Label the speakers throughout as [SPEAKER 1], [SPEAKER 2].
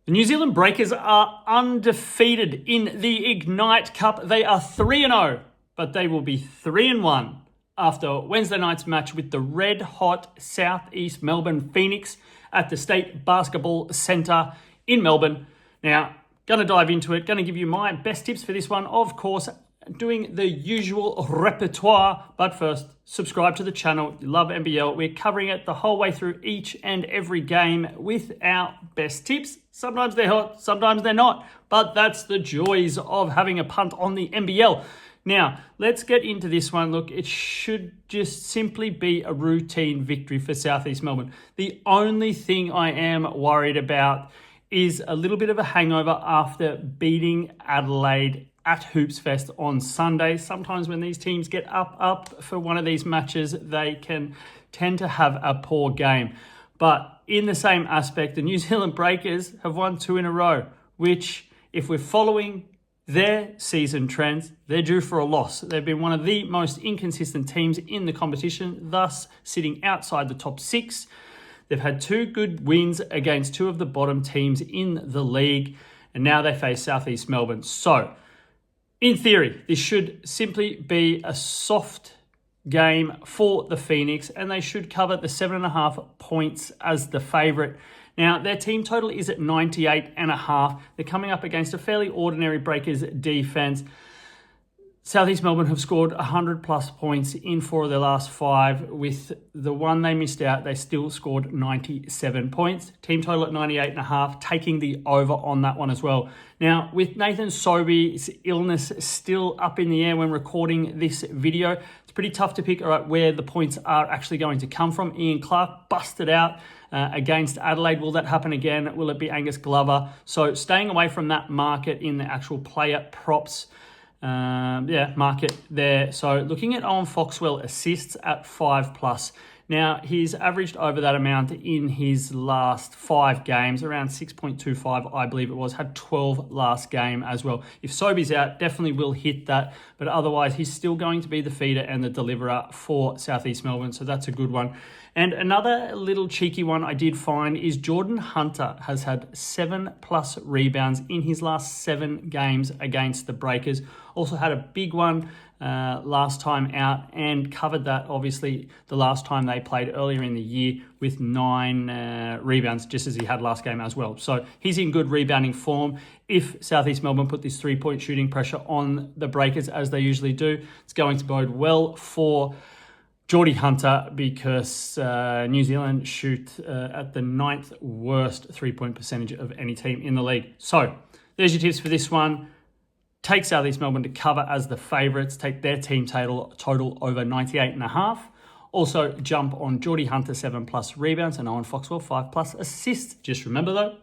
[SPEAKER 1] The New Zealand Breakers are undefeated in the Ignite Cup. They are 3-0, but they will be 3-1 after Wednesday night's match with the red-hot Southeast Melbourne Phoenix at the State Basketball Centre in Melbourne. Now, going to dive into it, going to give you my best tips for this one. Of course, doing the usual repertoire, but first, subscribe to the channel. You love NBL. We're covering it the whole way through each and every game with our best tips. Sometimes they're hot, sometimes they're not, but that's the joys of having a punt on the NBL. Now, let's get into this one. Look, it should just simply be a routine victory for Southeast Melbourne. The only thing I am worried about is a little bit of a hangover after beating Adelaide at Hoops Fest on Sunday. Sometimes when these teams get up for one of these matches, they can tend to have a poor game. But in the same aspect, the New Zealand Breakers have won 2 in a row, which, if we're following their season trends, they're due for a loss. They've been one of the most inconsistent teams in the competition, thus sitting outside the top 6. They've had 2 good wins against 2 of the bottom teams in the league, and now they face Southeast Melbourne. So, in theory, this should simply be a soft game for the Phoenix, and they should cover the 7.5 points as the favourite. Now, their team total is at 98.5. They're coming up against a fairly ordinary Breakers defence. Southeast Melbourne have scored 100 plus points in 4 of their last 5. With the one they missed out, they still scored 97 points. Team total at 98.5, taking the over on that one as well. Now, with Nathan Sobey's illness still up in the air when recording this video, it's pretty tough to pick where the points are actually going to come from. Ian Clark busted out against Adelaide. Will that happen again? Will it be Angus Glover? So staying away from that market in the actual player props market there. So looking at Owen Foxwell assists at 5+. Now, he's averaged over that amount in his last 5 games, around 6.25, I believe it was, had 12 last game as well. If Sobey's out, definitely will hit that, but otherwise he's still going to be the feeder and the deliverer for Southeast Melbourne, so that's a good one. And another little cheeky one I did find is Jordan Hunter has had 7+ rebounds in his last 7 games against the Breakers. Also had a big one last time out and covered that, obviously, the last time they played earlier in the year with 9 rebounds, just as he had last game as well. So he's in good rebounding form. If Southeast Melbourne put this 3-point shooting pressure on the Breakers, as they usually do, it's going to bode well for Geordie Hunter, because New Zealand shoot at the 9th worst 3-point percentage of any team in the league. So there's your tips for this one. Take Southeast Melbourne to cover as the favourites. Take their team total over 98.5. Also jump on Geordie Hunter 7+ rebounds and Owen Foxwell 5+ assists. Just remember though,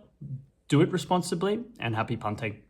[SPEAKER 1] do it responsibly and happy punting.